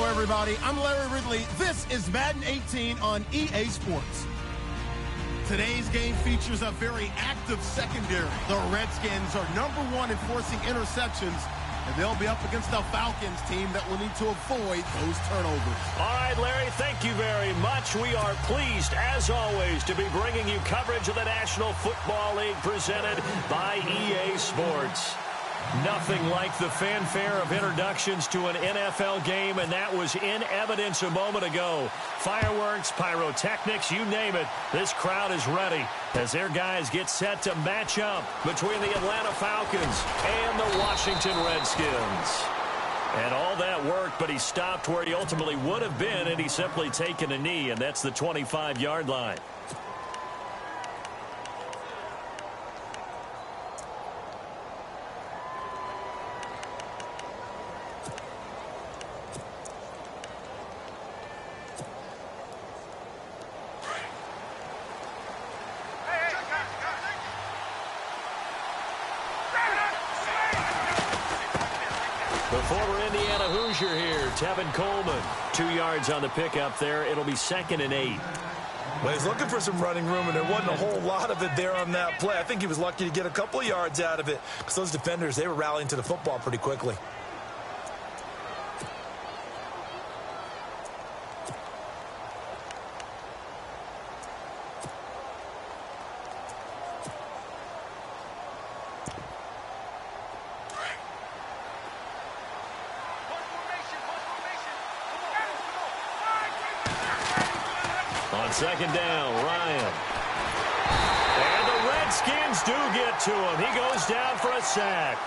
Hello, everybody. I'm Larry Ridley. This is Madden 18 on EA Sports. Today's game features a very active secondary. The Redskins are #1 in forcing interceptions, and they'll be up against the Falcons team that will need to avoid those turnovers. All right, Larry, thank you very much. We are pleased, as always, to be bringing you coverage of the National Football League presented by EA Sports. Nothing like the fanfare of introductions to an NFL game, and that was in evidence a moment ago. Fireworks, pyrotechnics, you name it. This crowd is ready as their guys get set to match up between the Atlanta Falcons and the Washington Redskins. And all that worked, but he stopped where he ultimately would have been, and he's simply taken a knee, and that's the 25-yard line. The former Indiana Hoosier here, Tevin Coleman. 2 yards on the pickup there. It'll be 2nd and 8. Well, he's looking for some running room, and there wasn't a whole lot of it there on that play. I think he was lucky to get a couple of yards out of it because those defenders, they were rallying to the football pretty quickly. On 2nd down, Ryan. And the Redskins do get to him. He goes down for a sack.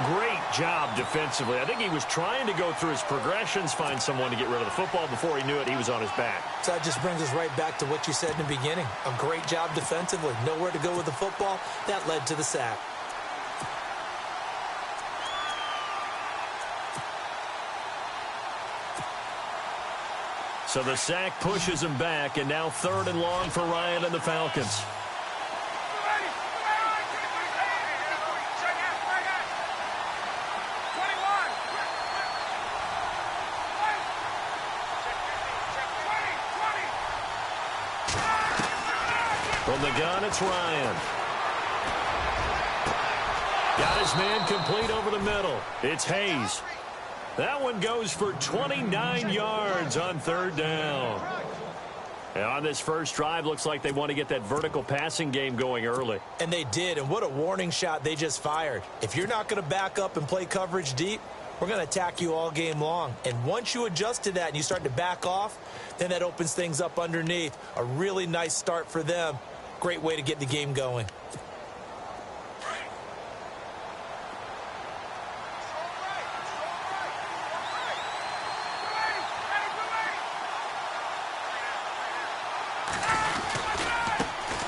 Great job defensively. I think he was trying to go through his progressions, find someone to get rid of the football. Before he knew it, he was on his back. So that just brings us right back to what you said in the beginning. A great job defensively. Nowhere to go with the football. That led to the sack. So the sack pushes him back, and now 3rd and long for Ryan and the Falcons. From the gun, it's Ryan. Got his man complete over the middle. It's Hayes. That one goes for 29 yards on 3rd down. And on this first drive, looks like they want to get that vertical passing game going early. And they did, and what a warning shot they just fired. If you're not going to back up and play coverage deep, we're going to attack you all game long. And once you adjust to that and you start to back off, then that opens things up underneath. A really nice start for them. Great way to get the game going.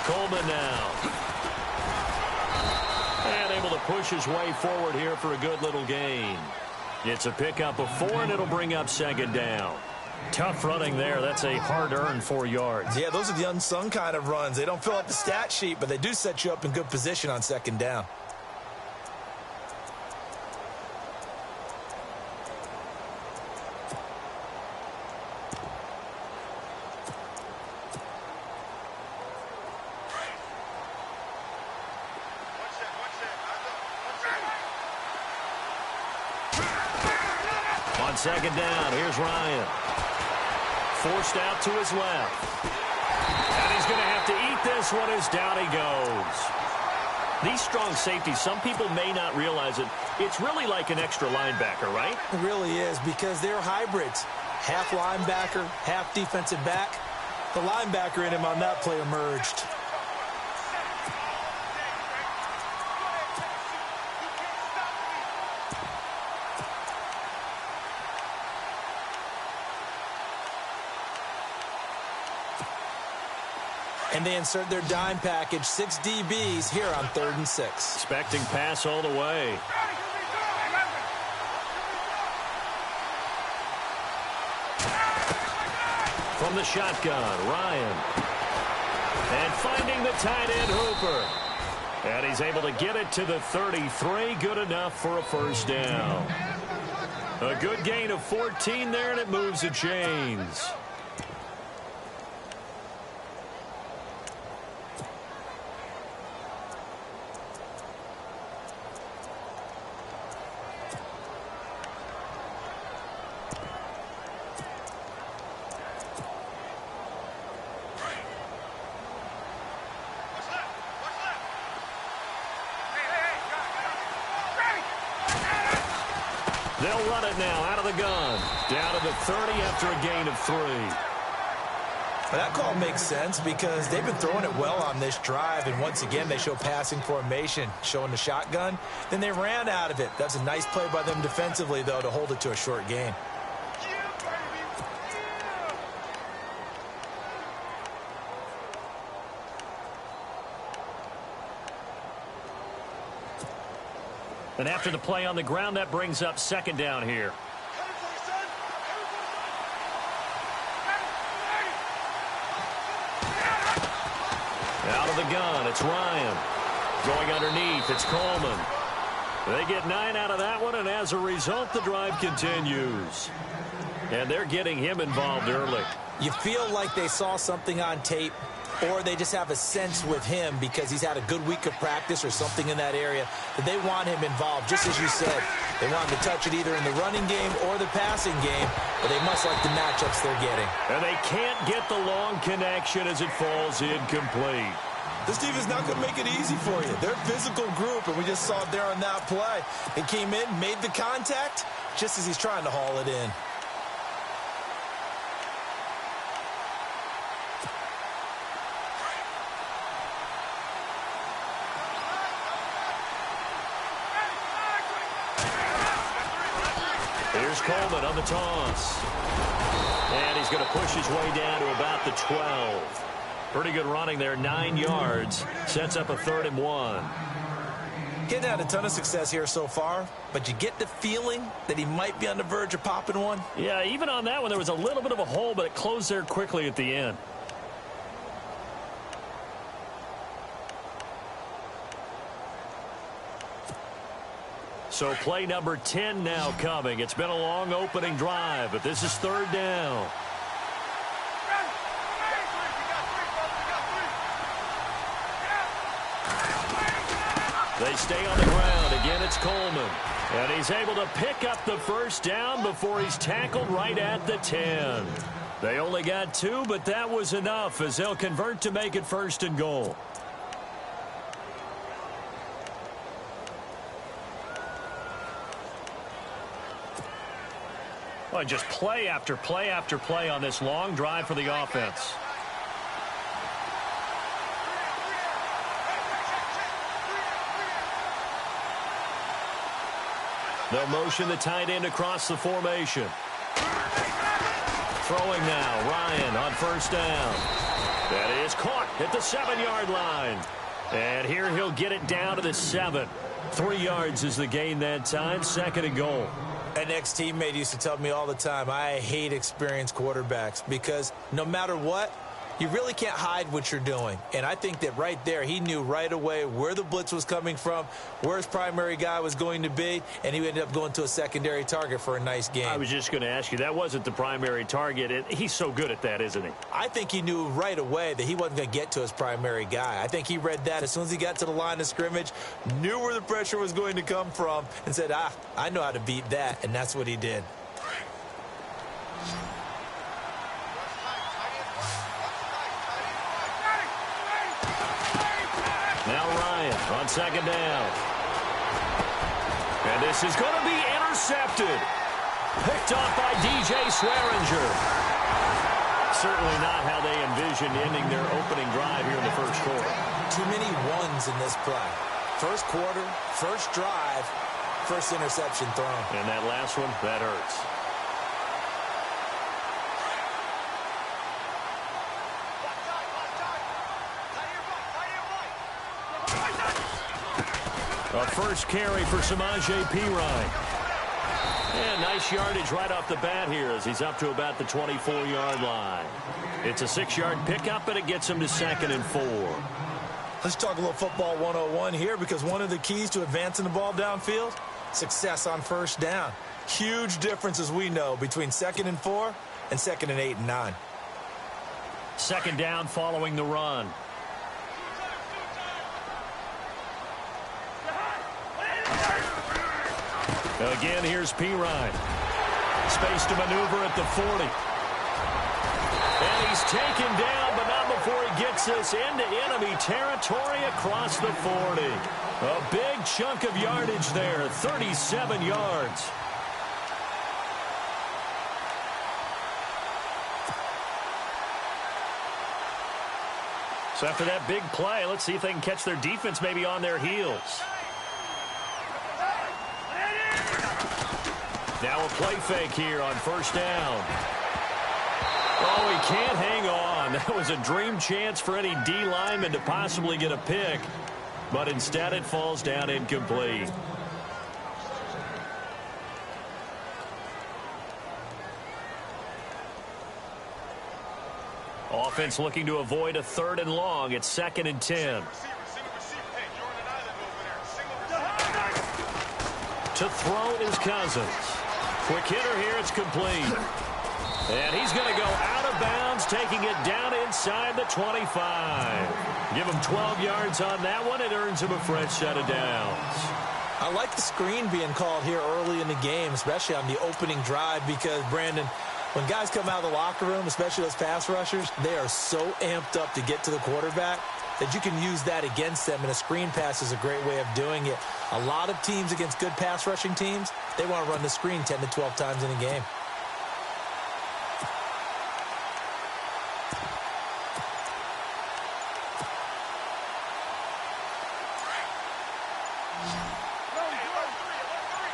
Coleman now. And able to push his way forward here for a good little gain. It's a pickup of 4, and it'll bring up 2nd down. Tough running there. That's a hard-earned 4 yards. Yeah, those are the unsung kind of runs. They don't fill out the stat sheet, but they do set you up in good position on 2nd down. On 2nd down, here's Ryan. Forced out to his left. And he's going to have to eat this one as down he goes. These strong safeties, some people may not realize it. It's really like an extra linebacker, right? It really is, because they're hybrids. Half linebacker, half defensive back. The linebacker in him on that play emerged. And they insert their dime package, 6 DBs here on 3rd and 6. Expecting pass all the way. From the shotgun, Ryan. And finding the tight end, Hooper. And he's able to get it to the 33. Good enough for a 1st down. A good gain of 14 there, and it moves the chains. They'll run it now out of the gun. Down to the 30 after a gain of 3. Well, that call makes sense because they've been throwing it well on this drive, and once again they show passing formation, showing the shotgun. Then they ran out of it. That's a nice play by them defensively, though, to hold it to a short gain. And after the play on the ground, that brings up second down here. Out of the gun, it's Ryan. Going underneath, it's Coleman. They get 9 out of that one, and as a result, the drive continues. And they're getting him involved early. You feel like they saw something on tape, or they just have a sense with him because he's had a good week of practice or something in that area that they want him involved, just as you said. They want him to touch it either in the running game or the passing game, but they must like the matchups they're getting. And they can't get the long connection as it falls incomplete. This team is not going to make it easy for you. They're a physical group, and we just saw it there on that play. He came in, made the contact, just as he's trying to haul it in. Here's Coleman on the toss. And he's going to push his way down to about the 12. Pretty good running there, 9 yards. Sets up a 3rd and 1. Getting had a ton of success here so far, but you get the feeling that he might be on the verge of popping one. Yeah, even on that one, there was a little bit of a hole, but it closed there quickly at the end. So play number 10 now coming. It's been a long opening drive, but this is 3rd down. They stay on the ground. Again, it's Coleman. And he's able to pick up the first down before he's tackled right at the 10. They only got 2, but that was enough as they'll convert to make it 1st and goal. Well, just play after play after play on this long drive for the offense. They'll motion the tight end across the formation. Throwing now, Ryan on 1st down. That is caught at the 7-yard line. And here he'll get it down to the 7. 3 yards is the gain that time, 2nd and goal. An ex-teammate used to tell me all the time, I hate experienced quarterbacks because no matter what, you really can't hide what you're doing. And I think that right there, he knew right away where the blitz was coming from, where his primary guy was going to be, and he ended up going to a secondary target for a nice game. I was just going to ask you, that wasn't the primary target. And he's so good at that, isn't he? I think he knew right away that he wasn't going to get to his primary guy. I think he read that as soon as he got to the line of scrimmage, knew where the pressure was going to come from, and said, I know how to beat that, and that's what he did. Now Ryan on 2nd down. And this is going to be intercepted. Picked off by DJ Swearinger. Certainly not how they envisioned ending their opening drive here in the 1st quarter. Too many ones in this play. 1st quarter, 1st drive, 1st interception thrown. And that last one, that hurts. A 1st carry for Samaje Perine. And nice yardage right off the bat here as he's up to about the 24-yard line. It's a 6-yard pickup, and it gets him to 2nd and 4. Let's talk a little football 101 here because one of the keys to advancing the ball downfield success on first down. Huge difference, as we know, between 2nd and 4 and 2nd and 8 and 9. Second down following the run. Again, here's Pirine. Space to maneuver at the 40. And he's taken down, but not before he gets us into enemy territory across the 40. A big chunk of yardage there, 37 yards. So after that big play, let's see if they can catch their defense maybe on their heels. Now a play fake here on first down. Oh, he can't hang on. That was a dream chance for any D lineman to possibly get a pick. But instead it falls down incomplete. Offense looking to avoid a 3rd and long. It's 2nd and 10. To throw is Cousins. Quick hitter here. It's complete. And he's going to go out of bounds, taking it down inside the 25. Give him 12 yards on that one. It earns him a fresh set of downs. I like the screen being called here early in the game, especially on the opening drive, because, Brandon, when guys come out of the locker room, especially those pass rushers, they are so amped up to get to the quarterback that you can use that against them, and a screen pass is a great way of doing it. A lot of teams against good pass rushing teams, they want to run the screen 10 to 12 times in a game.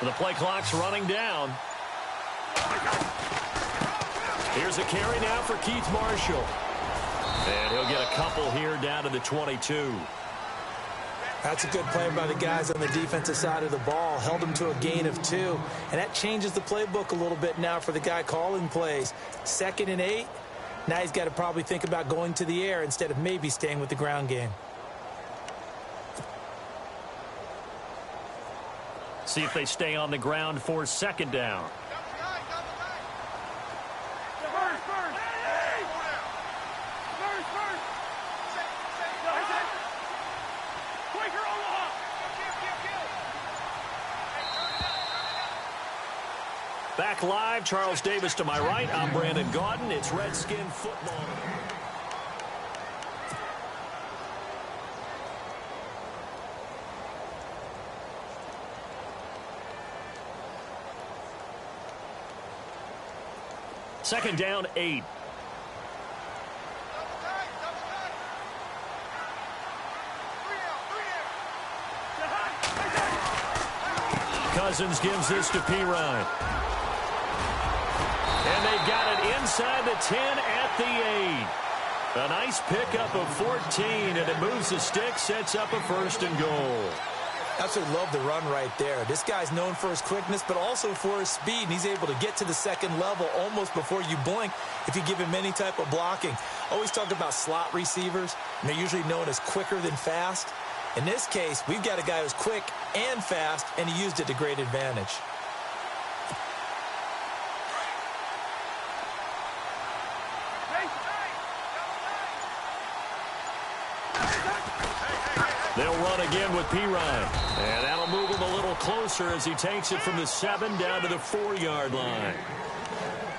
The play clock's running down. Here's a carry now for Keith Marshall. And he'll get a couple here down to the 22. That's a good play by the guys on the defensive side of the ball. Held him to a gain of 2. And that changes the playbook a little bit now for the guy calling plays. 2nd and 8. Now he's got to probably think about going to the air instead of maybe staying with the ground game. See if they stay on the ground for 2nd down. Back live, Charles Davis to my right. I'm Brandon Gaudin. It's Redskin football. Second down, 8. Cousins gives this to Pirine. And they got it inside the 10 at the 8. A nice pickup of 14, and it moves the stick, sets up a 1st and goal. Absolutely love the run right there. This guy's known for his quickness, but also for his speed, and he's able to get to the 2nd level almost before you blink if you give him any type of blocking. Always talk about slot receivers, and they're usually known as quicker than fast. In this case, we've got a guy who's quick and fast, and he used it to great advantage. They'll run again with Pirine. And that'll move him a little closer as he takes it from the 7 down to the 4-yard line.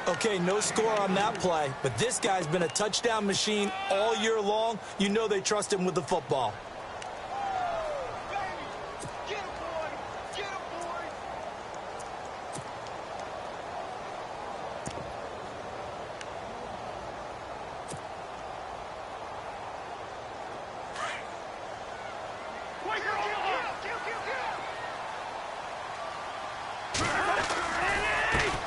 Okay, no score on that play, but this guy's been a touchdown machine all year long. You know they trust him with the football.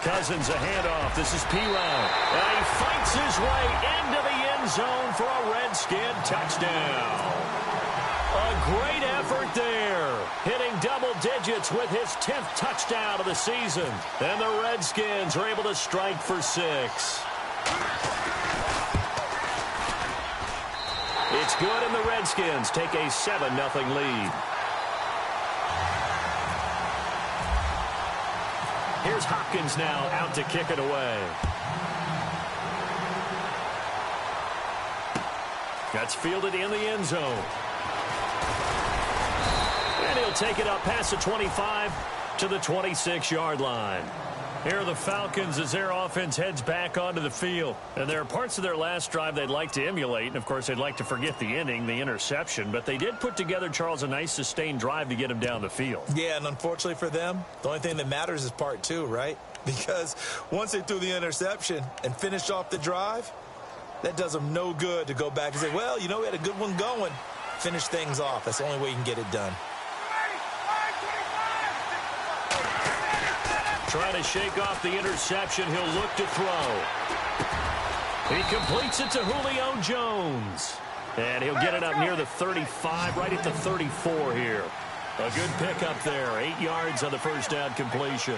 Cousins a handoff. This is Pirine. And he fights his way into the end zone for a Redskin touchdown. A great effort there. Hitting double digits with his 10th touchdown of the season. And the Redskins are able to strike for 6. It's good, and the Redskins take a 7-0 lead. Here's Hopkins now out to kick it away. That's fielded in the end zone. And he'll take it up past the 25 to the 26-yard line. Here are the Falcons as their offense heads back onto the field. And there are parts of their last drive they'd like to emulate. And, of course, they'd like to forget the inning, the interception. But they did put together, Charles, a nice sustained drive to get him down the field. Yeah, and unfortunately for them, the only thing that matters is part two, right? Because once they threw the interception and finished off the drive, that does them no good to go back and say, well, you know, we had a good one going. Finish things off. That's the only way you can get it done. Trying to shake off the interception. He'll look to throw. He completes it to Julio Jones. And he'll get it up near the 35, right at the 34 here. A good pickup there. 8 yards on the first down completion.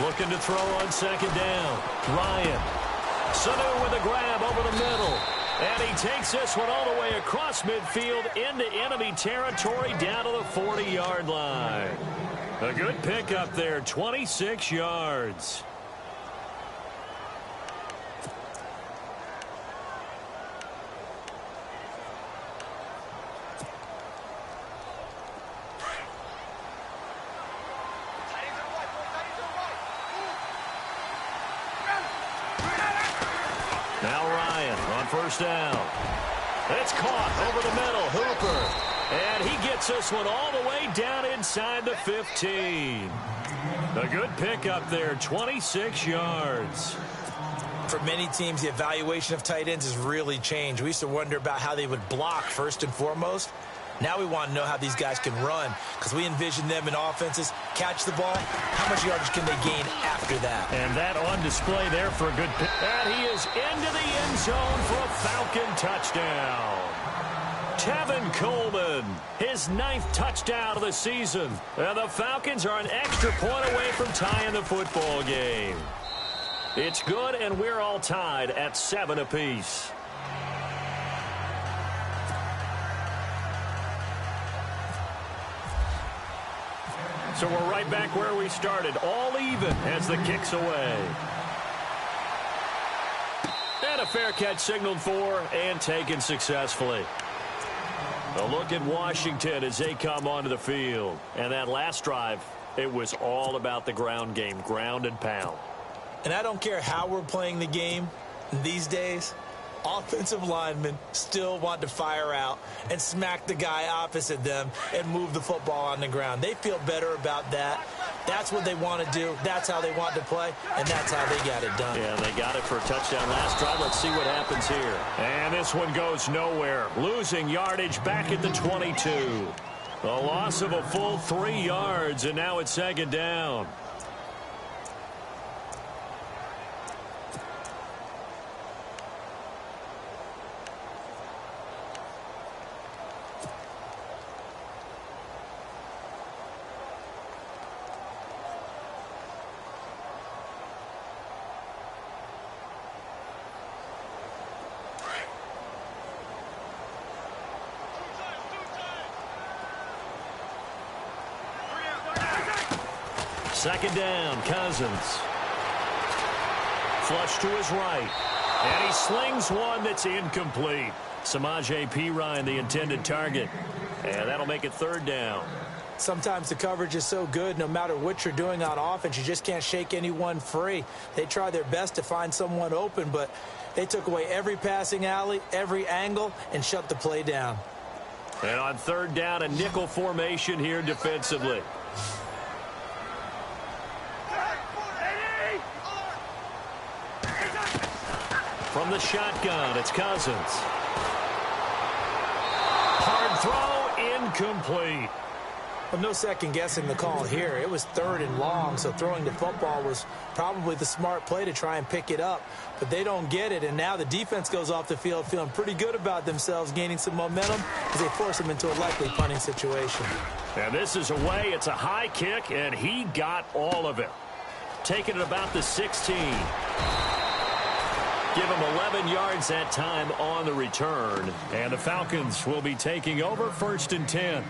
Looking to throw on second down. Ryan. Sanu with a grab over the middle. And he takes this one all the way across midfield into enemy territory down to the 40-yard line. A good pickup there, 26 yards. Now Ryan on first down. It's caught over the middle. Hooper. And he gets this one all the way down inside the 15. A good pickup there, 26 yards. For many teams, the evaluation of tight ends has really changed. We used to wonder about how they would block first and foremost. Now we want to know how these guys can run because we envision them in offenses, catch the ball. How much yardage can they gain after that? And that on display there for a good pick. And he is into the end zone for a Falcon touchdown. Tevin Coleman, his 9th touchdown of the season. And the Falcons are an extra point away from tying the football game. It's good, and we're all tied at 7 apiece. So we're right back where we started, all even as the kick's away. And a fair catch signaled for and taken successfully. A look at Washington as they come onto the field. And that last drive, it was all about the ground game, ground and pound. And I don't care how we're playing the game these days, offensive linemen still want to fire out and smack the guy opposite them and move the football on the ground. They feel better about that. That's what they want to do. That's how they want to play, and that's how they got it done. Yeah, they got it for a touchdown last drive. Let's see what happens here. And this one goes nowhere. Losing yardage back at the 22. A loss of a full 3 yards, and now it's second down. Second down, Cousins. Flush to his right. And he slings one that's incomplete. Samaje Perine, the intended target. And that'll make it third down. Sometimes the coverage is so good, no matter what you're doing on offense, you just can't shake anyone free. They try their best to find someone open, but they took away every passing alley, every angle, and shut the play down. And on third down, a nickel formation here defensively. From the shotgun, it's Cousins. Hard throw, incomplete. Well, no second guessing the call here. It was third and long, so throwing the football was probably the smart play to try and pick it up. But they don't get it, and now the defense goes off the field feeling pretty good about themselves, gaining some momentum as they force them into a likely punting situation. And this is away. It's a high kick, and he got all of it. Taking it about the 16. Give him 11 yards that time on the return. And the Falcons will be taking over 1st and 10.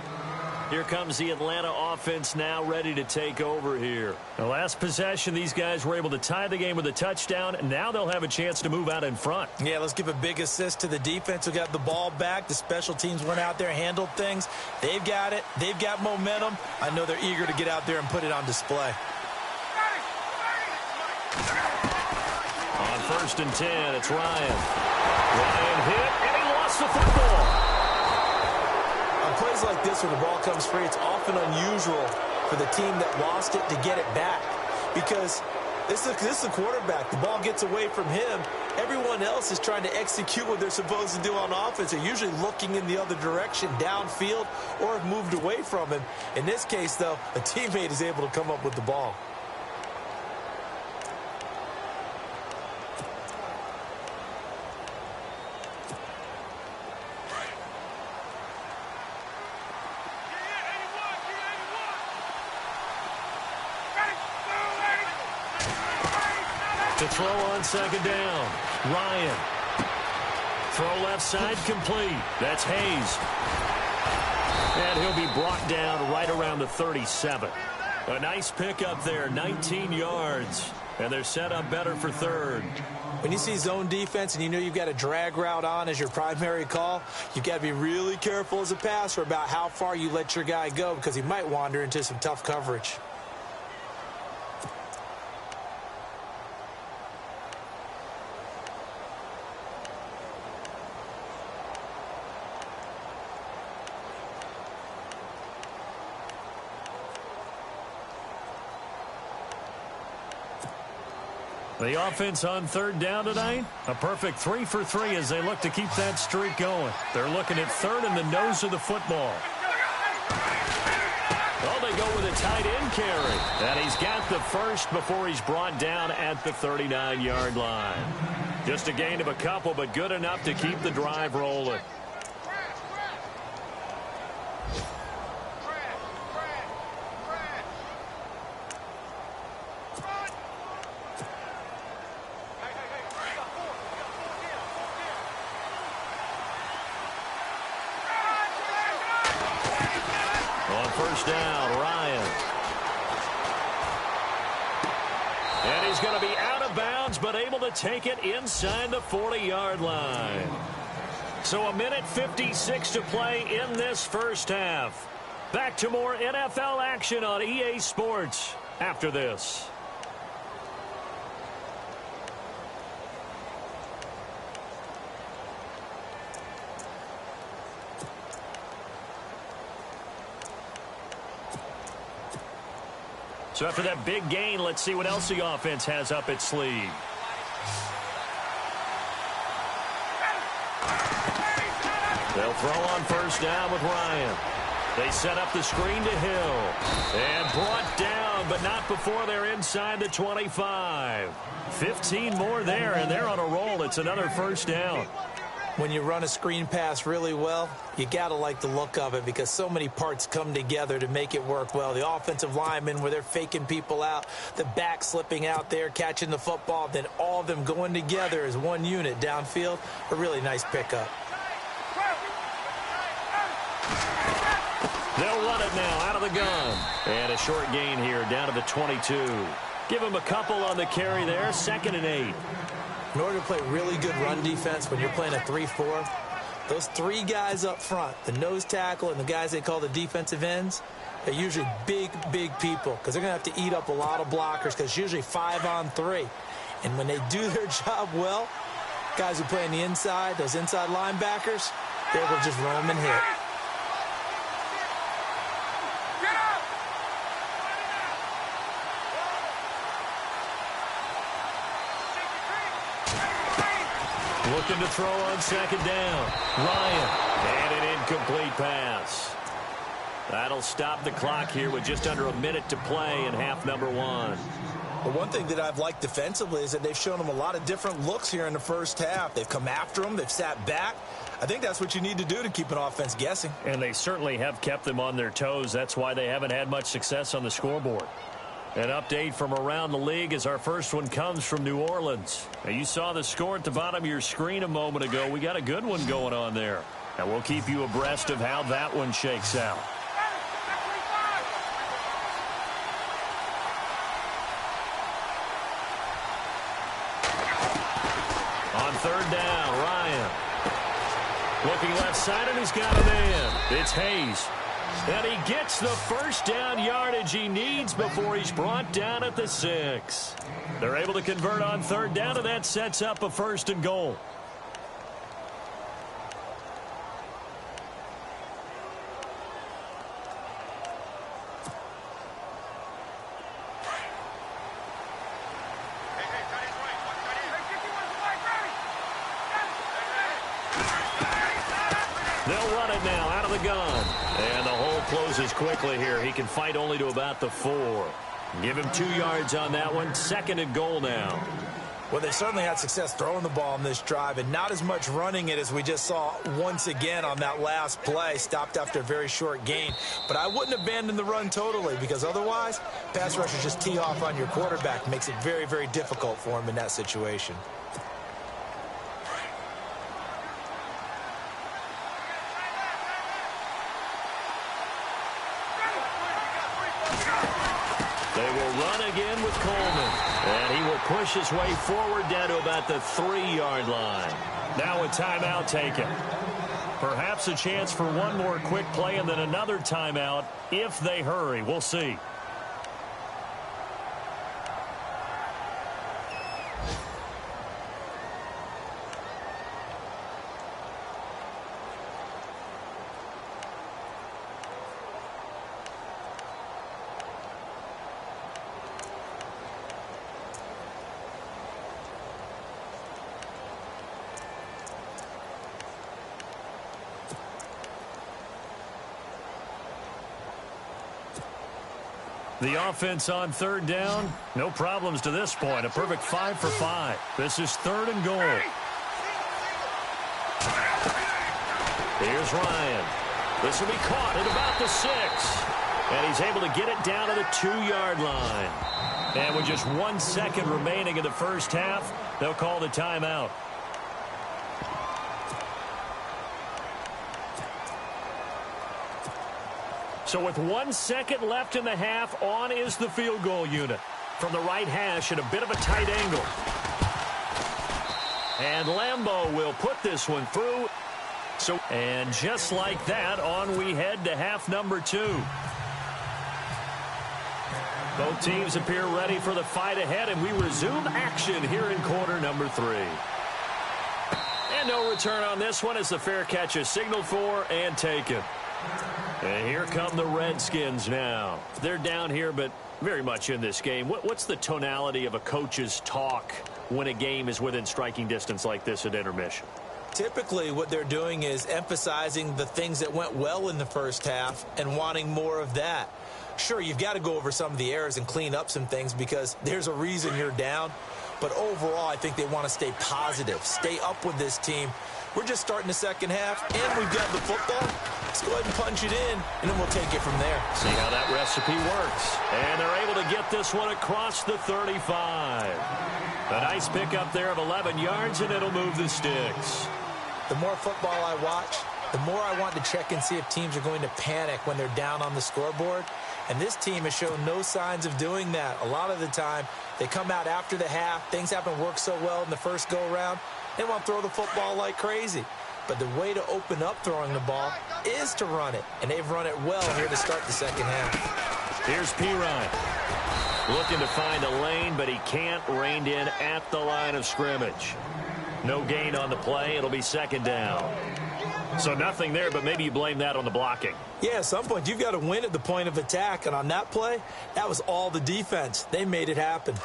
Here comes the Atlanta offense now ready to take over here. The last possession, these guys were able to tie the game with a touchdown. Now they'll have a chance to move out in front. Yeah, let's give a big assist to the defense who got the ball back. The special teams went out there, handled things. They've got it. They've got momentum. I know they're eager to get out there and put it on display. On 1st and 10, it's Ryan. Ryan hit, and he lost the football. On plays like this where the ball comes free, it's often unusual for the team that lost it to get it back because this is the quarterback. The ball gets away from him. Everyone else is trying to execute what they're supposed to do on offense. They're usually looking in the other direction, downfield, or have moved away from him. In this case, though, a teammate is able to come up with the ball. To throw on 2nd down. Ryan. Throw left side complete. That's Hayes. And he'll be brought down right around the 37. A nice pickup there, 19 yards. And they're set up better for 3rd. When you see zone defense and you know you've got a drag route on as your primary call, you've got to be really careful as a passer about how far you let your guy go because he might wander into some tough coverage. The offense on 3rd down tonight, a perfect 3 for 3 as they look to keep that streak going. They're looking at 3rd in the nose of the football. Oh, they go with a tight end carry. And he's got the first before he's brought down at the 39-yard line. Just a gain of a couple, but good enough to keep the drive rolling. Down, Ryan. And he's going to be out of bounds, but able to take it inside the 40-yard line. So 1:56 to play in this first half. Back to more NFL action on EA Sports after this. So after that big gain, let's see what else the offense has up its sleeve. They'll throw on 1st down with Ryan. They set up the screen to Hill. And brought down, but not before they're inside the 25. 15 more there, and they're on a roll. It's another 1st down. When you run a screen pass really well, you got to like the look of it because so many parts come together to make it work well. The offensive linemen where they're faking people out, the back slipping out there, catching the football, then all of them going together as one unit downfield. A really nice pickup. They'll run it now out of the gun. And a short gain here down to the 22. Give him a couple on the carry there. 2nd and 8. In order to play really good run defense when you're playing a 3-4, those 3 guys up front, the nose tackle and the guys they call the defensive ends, they're usually big, big people because they're going to have to eat up a lot of blockers because it's usually 5 on 3. And when they do their job well, guys who play on the inside, those inside linebackers, they're able to just roam and hit. Looking to throw on 2nd down. Ryan. And an incomplete pass. That'll stop the clock here with just under a minute to play in half number 1. Well, one thing that I've liked defensively is that they've shown them a lot of different looks here in the first half. They've come after them. They've sat back. I think that's what you need to do to keep an offense guessing. And they certainly have kept them on their toes. That's why they haven't had much success on the scoreboard. An update from around the league as our first one comes from New Orleans. Now, you saw the score at the bottom of your screen a moment ago. We got a good one going on there. And we'll keep you abreast of how that one shakes out. On third down, Ryan. Looking left side, and he's got a man. It's Hayes. And he gets the first down yardage he needs before he's brought down at the 6. They're able to convert on third down, and that sets up a 1st and goal. They'll run it now out of the gun. And the hole closes quickly here. He can fight only to about the 4. Give him 2 yards on that one. 2nd and goal now. Well, they certainly had success throwing the ball on this drive, and not as much running it as we just saw once again on that last play. Stopped after a very short gain. But I wouldn't abandon the run totally, because otherwise, pass rushers just tee off on your quarterback. Makes it very, very difficult for him in that situation. They will run again with Coleman. And he will push his way forward down to about the 3-yard line. Now a timeout taken. Perhaps a chance for one more quick play and then another timeout if they hurry. We'll see. The offense on third down, no problems to this point. A perfect 5 for 5. This is 3rd and goal. Here's Ryan. This will be caught at about the 6. And he's able to get it down to the 2-yard line. And with just 1 second remaining in the first half, they'll call the timeout. So with 1 second left in the half, on is the field goal unit. From the right hash at a bit of a tight angle. And Lambeau will put this one through. And just like that, on we head to half number 2. Both teams appear ready for the fight ahead, and we resume action here in quarter number 3. And no return on this one as the fair catch is signaled for and taken. And here come the Redskins now. They're down here, but very much in this game. What's the tonality of a coach's talk when a game is within striking distance like this at intermission? Typically, what they're doing is emphasizing the things that went well in the first half and wanting more of that. Sure, you've got to go over some of the errors and clean up some things because there's a reason you're down. But overall, I think they want to stay positive, stay up with this team. We're just starting the second half, and we've got the football. Let's go ahead and punch it in, and then we'll take it from there. See how that recipe works. And they're able to get this one across the 35. A nice pickup there of 11 yards, and it'll move the sticks. The more football I watch, the more I want to check and see if teams are going to panic when they're down on the scoreboard. And this team has shown no signs of doing that. A lot of the time, they come out after the half. Things haven't worked so well in the first go-around. They want to throw the football like crazy. But the way to open up throwing the ball is to run it. And they've run it well here to start the second half. Here's Pirine. Looking to find a lane, but he can't. Reined in at the line of scrimmage. No gain on the play. It'll be second down. So nothing there, but maybe you blame that on the blocking. Yeah, at some point, you've got to win at the point of attack. And on that play, that was all the defense. They made it happen.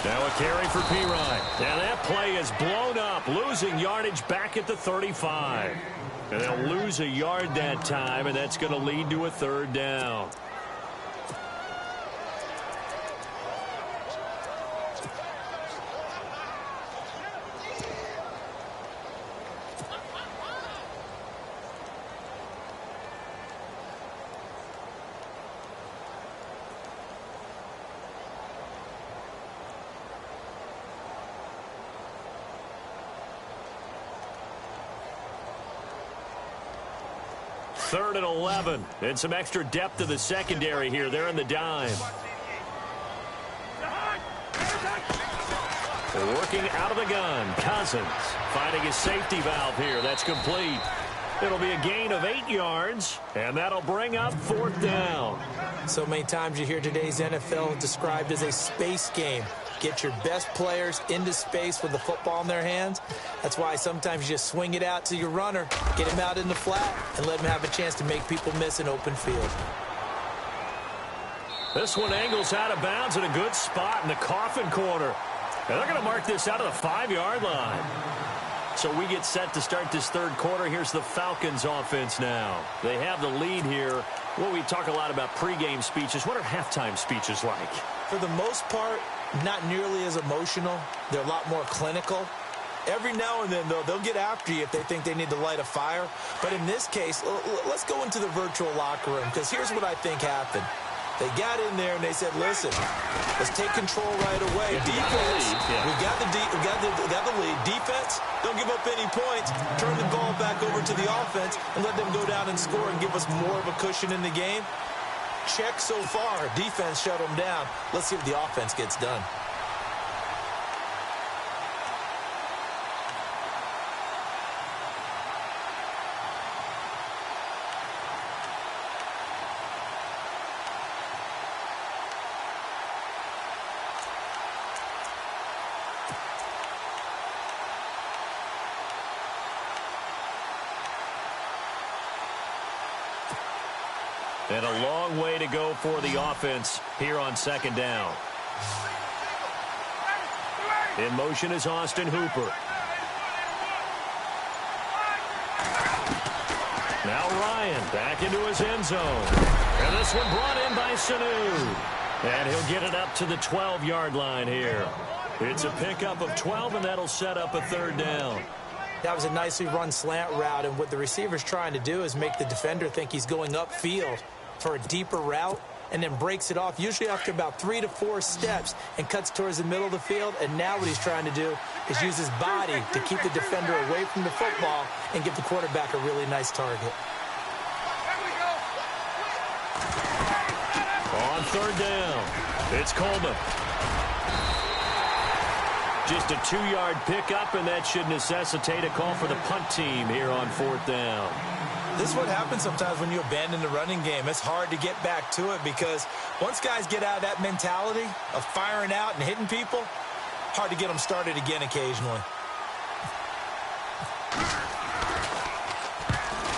Now a carry for Pirine. Now that play is blown up, losing yardage back at the 35. And they'll lose a yard that time, and that's going to lead to a third down. 3rd and 11. And some extra depth to the secondary here. They're in the dime. Working out of the gun. Cousins finding his safety valve here. That's complete. It'll be a gain of 8 yards, and that'll bring up 4th down. So many times you hear today's NFL described as a space game. Get your best players into space with the football in their hands. That's why sometimes you just swing it out to your runner, get him out in the flat, and let him have a chance to make people miss an open field. This one angles out of bounds in a good spot in the coffin corner. And they're going to mark this out of the 5-yard line. So we get set to start this 3rd quarter. Here's the Falcons offense now. They have the lead here. Well, we talk a lot about pregame speeches. What are halftime speeches like? For the most part, not nearly as emotional. They're a lot more clinical. Every now and then, though, they'll get after you if they think they need to light a fire. But in this case, let's go into the virtual locker room, because here's what I think happened. They got in there and they said, listen, let's take control right away. Defense, we got the lead. Defense, don't give up any points. Turn the ball back over to the offense and let them go down and score and give us more of a cushion in the game. Check so far. Defense shut them down. Let's see if the offense gets done. And a long way to go for the offense here on 2nd down. In motion is Austin Hooper. Now Ryan back into his end zone. And this one brought in by Sanu. And he'll get it up to the 12-yard line here. It's a pickup of 12, and that'll set up a 3rd down. That was a nicely run slant route, and what the receiver's trying to do is make the defender think he's going upfield for a deeper route, and then breaks it off, usually after about 3 to 4 steps, and cuts towards the middle of the field. And now what he's trying to do is use his body to keep the defender away from the football and give the quarterback a really nice target. On 3rd down, it's Coleman. Just a 2-yard pickup, and that should necessitate a call for the punt team here on 4th down. This is what happens sometimes when you abandon the running game. It's hard to get back to it, because once guys get out of that mentality of firing out and hitting people, hard to get them started again occasionally.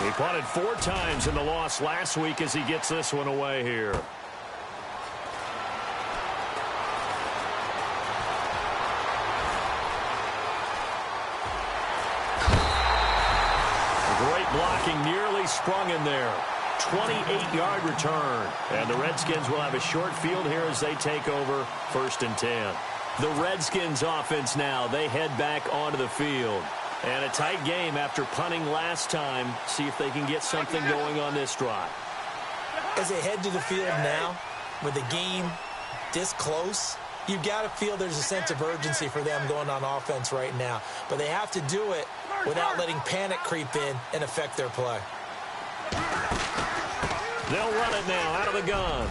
He punted 4 times in the loss last week as he gets this one away here. Great blocking, nearly sprung in there. 28-yard return. And the Redskins will have a short field here as they take over 1st and 10. The Redskins offense now, they head back onto the field. And a tight game after punting last time. See if they can get something going on this drive. As they head to the field now, with the game this close, you've got to feel there's a sense of urgency for them going on offense right now. But they have to do it without letting panic creep in and affect their play. They'll run it now out of the gun.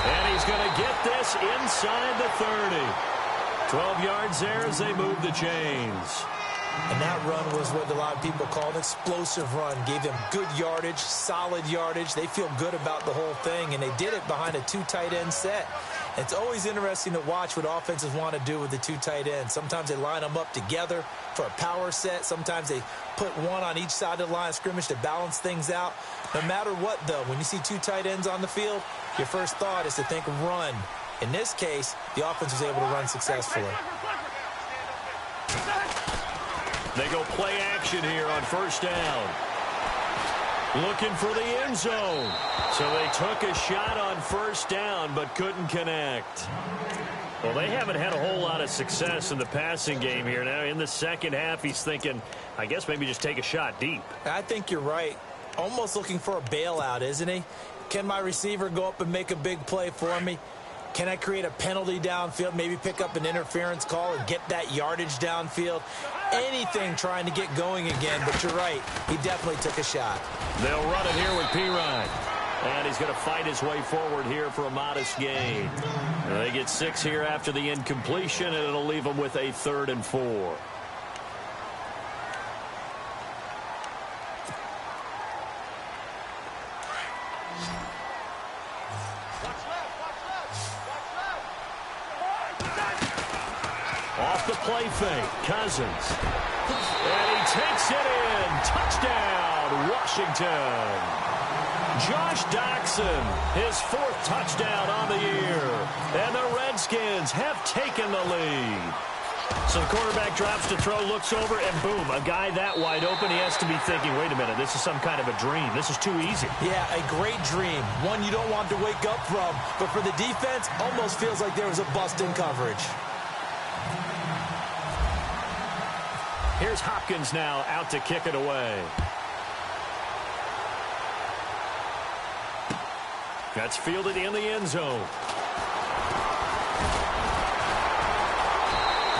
And he's going to get this inside the 30. 12 yards there as they move the chains. And that run was what a lot of people called an explosive run. Gave them good yardage, solid yardage. They feel good about the whole thing, and they did it behind a 2 tight end set. It's always interesting to watch what offenses want to do with the 2 tight ends. Sometimes they line them up together for a power set. Sometimes they put one on each side of the line of scrimmage to balance things out. No matter what, though, when you see 2 tight ends on the field, your first thought is to think run. In this case, the offense was able to run successfully. They go play action here on 1st down. Looking for the end zone. So they took a shot on 1st down but couldn't connect. Well, they haven't had a whole lot of success in the passing game here. Now in the second half, he's thinking, I guess maybe just take a shot deep. I think you're right. Almost looking for a bailout, isn't he? Can my receiver go up and make a big play for me? Can I create a penalty downfield, maybe pick up an interference call and get that yardage downfield? Anything trying to get going again, but you're right. He definitely took a shot. They'll run it here with Pirine. And he's going to fight his way forward here for a modest gain. They get 6 here after the incompletion, and it'll leave them with a 3rd and 4. Off the play fake, Cousins. And he takes it in. Touchdown, Washington. Josh Doxson, his 4th touchdown on the year. And the Redskins have taken the lead. So the quarterback drops to throw, looks over, and boom, a guy that wide open, he has to be thinking, wait a minute, this is some kind of a dream. This is too easy. Yeah, a great dream. One you don't want to wake up from. But for the defense, almost feels like there was a bust in coverage. Here's Hopkins now out to kick it away. That's fielded in the end zone.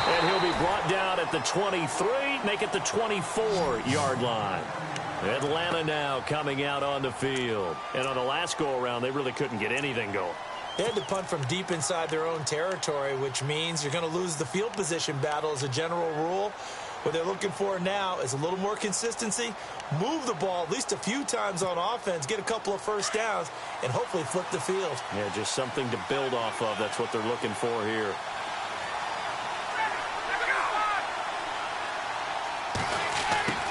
And he'll be brought down at the 23, make it the 24-yard line. Atlanta now coming out on the field. And on the last go-around, they really couldn't get anything going. They had to punt from deep inside their own territory, which means you're going to lose the field position battle as a general rule. What they're looking for now is a little more consistency, move the ball at least a few times on offense, get a couple of first downs, and hopefully flip the field. Yeah, just something to build off of. That's what they're looking for here.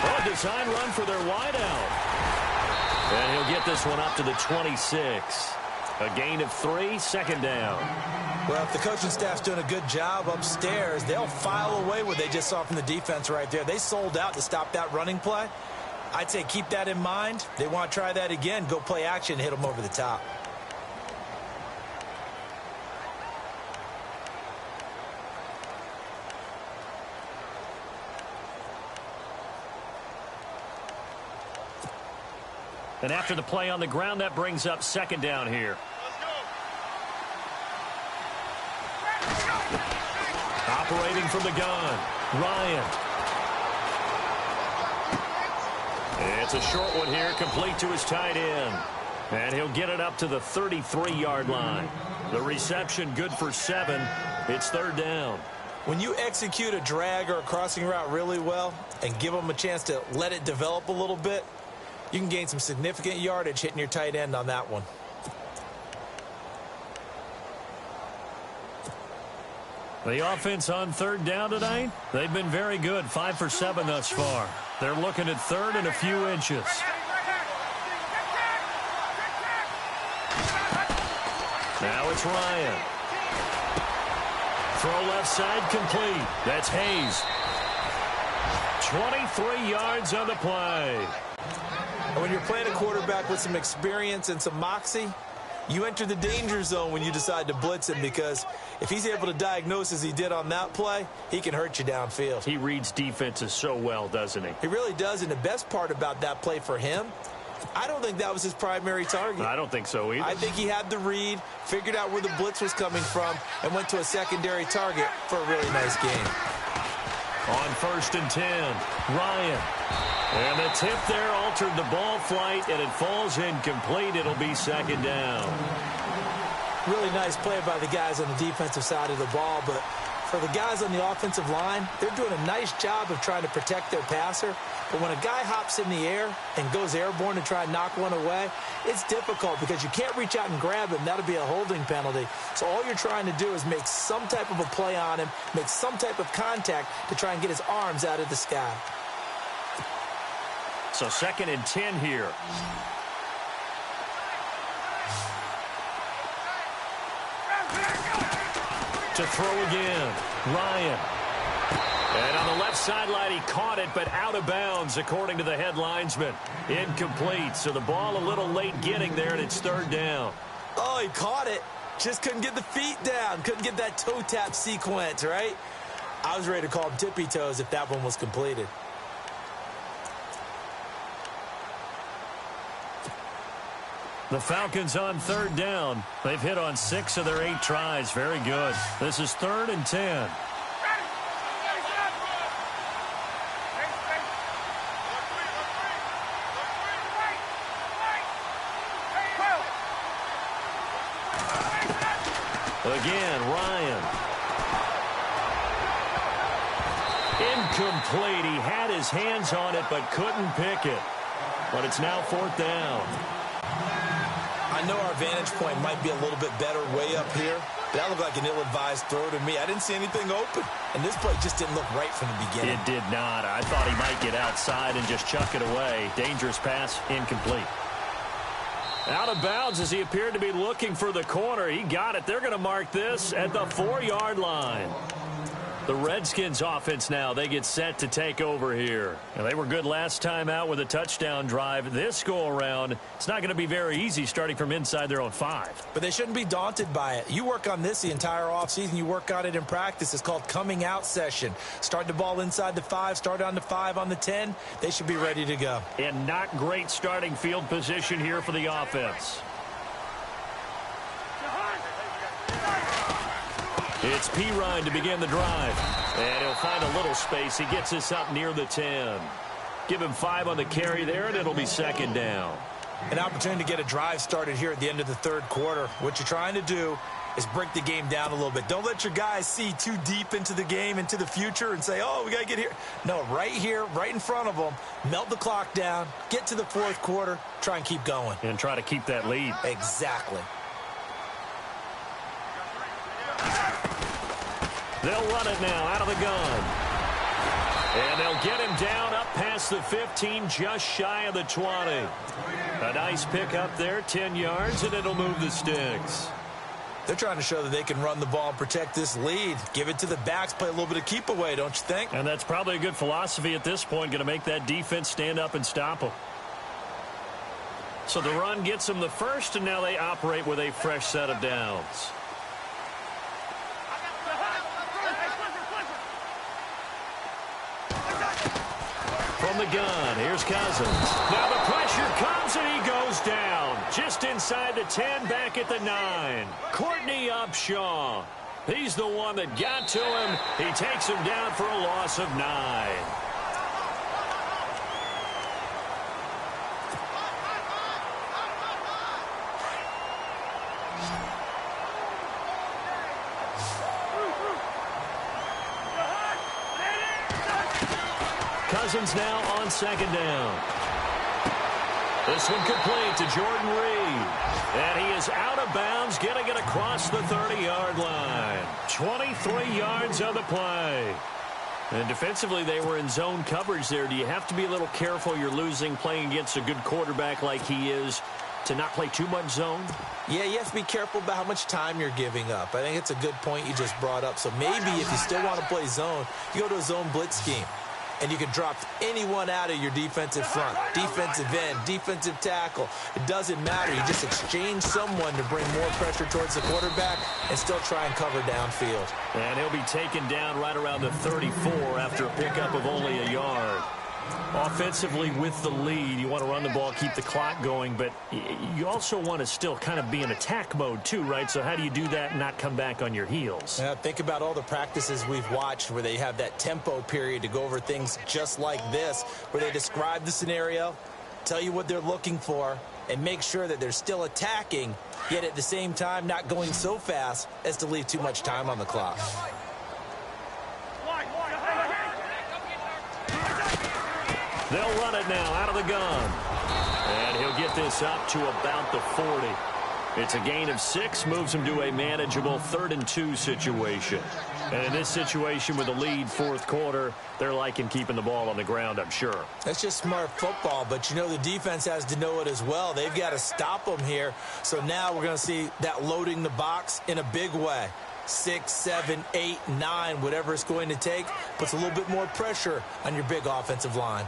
Oh, design run for their wideout. And he'll get this one up to the 26. A gain of 3, 2nd down. Well, if the coaching staff's doing a good job upstairs, they'll file away what they just saw from the defense right there. They sold out to stop that running play. I'd say keep that in mind. They want to try that again. Go play action, hit them over the top. And after the play on the ground, that brings up 2nd down here. Operating from the gun, Ryan. It's a short one here, complete to his tight end. And he'll get it up to the 33-yard line. The reception good for 7. It's 3rd down. When you execute a drag or a crossing route really well and give them a chance to let it develop a little bit, you can gain some significant yardage hitting your tight end on that one. The offense on 3rd down tonight, they've been very good, 5 for 7 thus far. They're looking at 3rd and a few inches. Now it's Ryan. Throw left side complete. That's Hayes. 23 yards on the play. When you're playing a quarterback with some experience and some moxie, you enter the danger zone when you decide to blitz him, because if he's able to diagnose as he did on that play, he can hurt you downfield. He reads defenses so well, doesn't he? He really does, and the best part about that play for him, I don't think that was his primary target. I don't think so either. I think he had the read, figured out where the blitz was coming from, and went to a secondary target for a really nice game. On 1st and 10, Ryan. And the tip there altered the ball flight, and it falls incomplete. It'll be 2nd down. Really nice play by the guys on the defensive side of the ball, but for the guys on the offensive line, they're doing a nice job of trying to protect their passer. But when a guy hops in the air and goes airborne to try and knock one away, it's difficult because you can't reach out and grab him. That'll be a holding penalty. So all you're trying to do is make some type of a play on him, make some type of contact to try and get his arms out of the sky. So 2nd and 10 here. To throw again, Ryan. And on the left sideline, he caught it, but out of bounds, according to the head linesman. Incomplete, so the ball a little late getting there, and it's 3rd down. Oh, he caught it. Just couldn't get the feet down. Couldn't get that toe tap sequence, right? I was ready to call him tippy toes if that one was completed. The Falcons on third down. They've hit on 6 of their 8 tries. Very good. This is 3rd and 10. Again, Ryan. Incomplete. He had his hands on it but couldn't pick it. But it's now 4th down. I know our vantage point might be a little bit better way up here, but that looked like an ill-advised throw to me. I didn't see anything open, and this play just didn't look right from the beginning. It did not. I thought he might get outside and just chuck it away. Dangerous pass, incomplete. Out of bounds as he appeared to be looking for the corner. He got it. They're going to mark this at the 4-yard line. The Redskins offense now, they get set to take over here. And they were good last time out with a touchdown drive. This go-around, it's not going to be very easy starting from inside their own 5. But they shouldn't be daunted by it. You work on this the entire offseason. You work on it in practice. It's called coming out session. Start the ball inside the 5, start on the 5, on the 10. They should be ready to go. And not great starting field position here for the offense. It's P. Ryan to begin the drive. And he'll find a little space. He gets this up near the 10. Give him 5 on the carry there, and it'll be 2nd down. An opportunity to get a drive started here at the end of the 3rd quarter. What you're trying to do is break the game down a little bit. Don't let your guys see too deep into the game, into the future, and say, oh, we got to get here. No, right here, right in front of them, melt the clock down, get to the 4th quarter, try and keep going. And try to keep that lead. Exactly. They'll run it now out of the gun. And they'll get him down up past the 15, just shy of the 20. A nice pick up there, 10 yards, and it'll move the sticks. They're trying to show that they can run the ball and protect this lead. Give it to the backs, play a little bit of keep away, don't you think? And that's probably a good philosophy at this point, going to make that defense stand up and stop them. So the run gets them the first, and now they operate with a fresh set of downs. From the gun, here's Cousins. Now the pressure comes and he goes down. Just inside the 10, back at the 9. Courtney Upshaw. He's the one that got to him. He takes him down for a loss of 9. Cousins now on 2nd down. This one complete to Jordan Reed. And he is out of bounds, getting it across the 30-yard line. 23 yards on the play. And defensively, they were in zone coverage there. Do you have to be a little careful? You're losing, playing against a good quarterback like he is, to not play too much zone? Yeah, you have to be careful about how much time you're giving up. I think it's a good point you just brought up. So maybe if you still want to play zone, you go to a zone blitz scheme. And you can drop anyone out of your defensive front, defensive end, defensive tackle. It doesn't matter. You just exchange someone to bring more pressure towards the quarterback and still try and cover downfield. And he'll be taken down right around the 34 after a pickup of only a yard. Offensively with the lead, you want to run the ball, keep the clock going, but you also want to still kind of be in attack mode too, right? So how do you do that and not come back on your heels? Yeah, think about all the practices we've watched where they have that tempo period to go over things just like this, where they describe the scenario, tell you what they're looking for, and make sure that they're still attacking, yet at the same time not going so fast as to leave too much time on the clock. They'll run it now out of the gun. And he'll get this up to about the 40. It's a gain of 6, moves him to a manageable 3rd and 2 situation. And in this situation with a lead 4th quarter, they're liking keeping the ball on the ground, I'm sure. That's just smart football, but you know the defense has to know it as well. They've got to stop them here. So now we're going to see that loading the box in a big way. 6, 7, 8, 9, whatever it's going to take, puts a little bit more pressure on your big offensive line.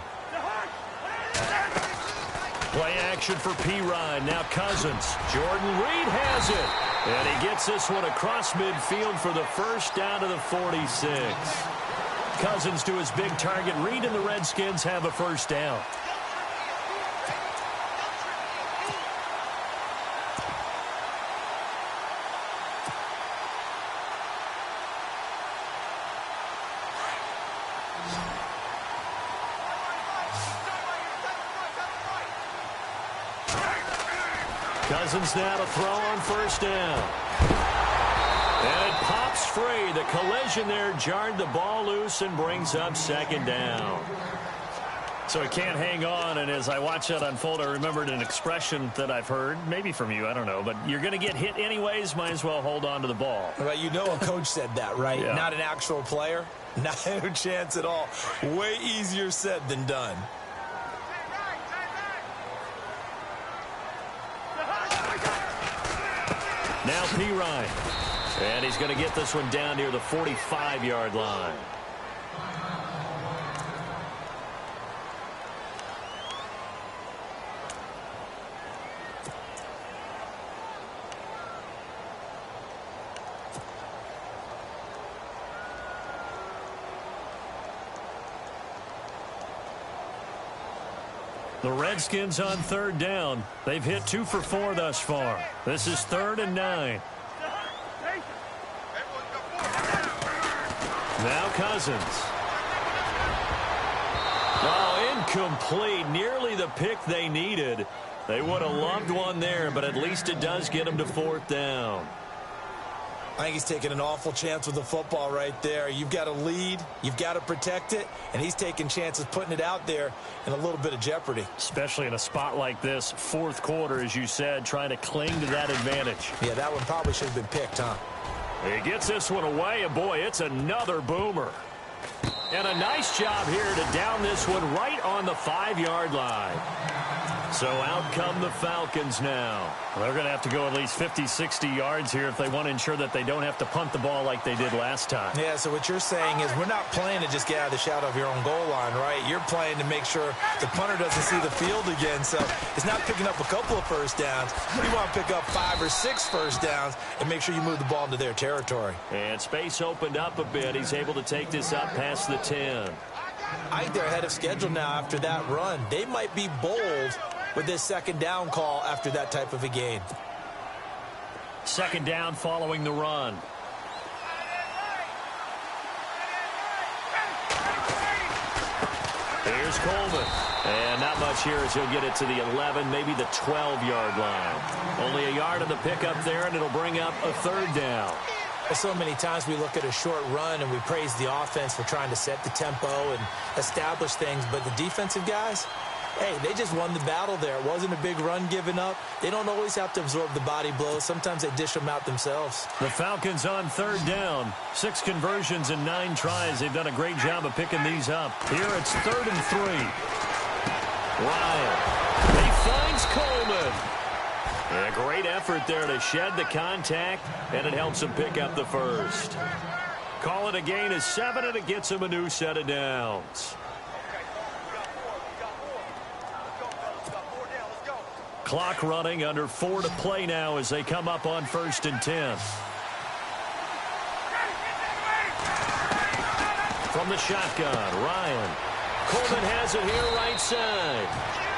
Play action for P. Ryan. Now Cousins. Jordan Reed has it. And he gets this one across midfield for the first down to the 46. Cousins to his big target. Reed and the Redskins have a first down. Cousins now to throw on first down. And it pops free. The collision there jarred the ball loose and brings up second down. So he can't hang on, and as I watch that unfold, I remembered an expression that I've heard, maybe from you, I don't know, but you're going to get hit anyways, might as well hold on to the ball. Well, you know a coach said that, right? Yeah. Not an actual player. Not a chance at all. Way easier said than done. Now P. Ryan. And he's going to get this one down near the 45-yard line. The Redskins on third down. They've hit 2 for 4 thus far. This is 3rd and 9. Now Cousins. Oh, incomplete. Nearly the pick they needed. They would have loved one there, but at least it does get them to 4th down. I think he's taking an awful chance with the football right there. You've got a lead, you've got to protect it, and he's taking chances putting it out there in a little bit of jeopardy. Especially in a spot like this, 4th quarter, as you said, trying to cling to that advantage. Yeah, that one probably should have been picked, huh? He gets this one away, and boy, it's another boomer. And a nice job here to down this one right on the 5-yard line. So out come the Falcons now. They're going to have to go at least 50, 60 yards here if they want to ensure that they don't have to punt the ball like they did last time. Yeah, so what you're saying is we're not playing to just get out of the shadow of your own goal line, right? You're playing to make sure the punter doesn't see the field again. So it's not picking up a couple of first downs. You want to pick up 5 or 6 first downs and make sure you move the ball into their territory. And space opened up a bit. He's able to take this up past the 10. I think they're ahead of schedule now after that run. They might be bold with this second down call after that type of a gain. Second down following the run. Here's Coleman. And not much here as he'll get it to the 11, maybe the 12-yard line. Only a yard of the pickup there, and it'll bring up a 3rd down. So many times we look at a short run and we praise the offense for trying to set the tempo and establish things, but the defensive guys, hey, they just won the battle there. It wasn't a big run given up. They don't always have to absorb the body blows. Sometimes they dish them out themselves. The Falcons on 3rd down. 6 conversions and 9 tries. They've done a great job of picking these up. Here it's 3rd and 3. Ryan. He finds Coleman. And a great effort there to shed the contact, and it helps him pick up the first. Call it a gain of 7, and it gets him a new set of downs. Clock running, under 4 to play now as they come up on 1st and 10. From the shotgun, Ryan. Coleman has it here right side.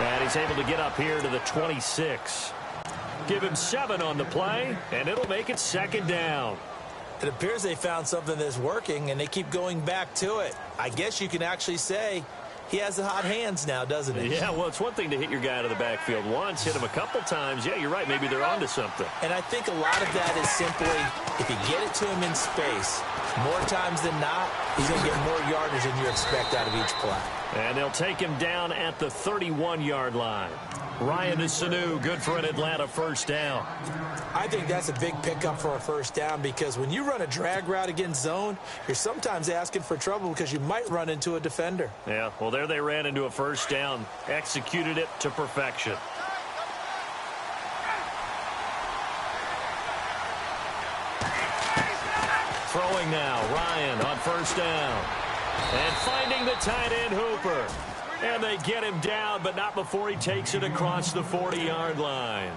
And he's able to get up here to the 26. Give him 7 on the play, and it'll make it 2nd down. It appears they found something that's working, and they keep going back to it. I guess you can actually say he has the hot hands now, doesn't he? Yeah, well, it's one thing to hit your guy out of the backfield once, hit him a couple times. Yeah, you're right. Maybe they're onto something. And I think a lot of that is simply if you get it to him in space, more times than not, he's going to get more yardage than you expect out of each play. And they'll take him down at the 31-yard line. Ryan to Sanu, good for an Atlanta first down. I think that's a big pickup for a first down because when you run a drag route against zone, you're sometimes asking for trouble because you might run into a defender. Yeah, well, there they ran into a first down, executed it to perfection. Throwing now, Ryan on first down. And finding the tight end Hooper. And they get him down, but not before he takes it across the 40-yard line.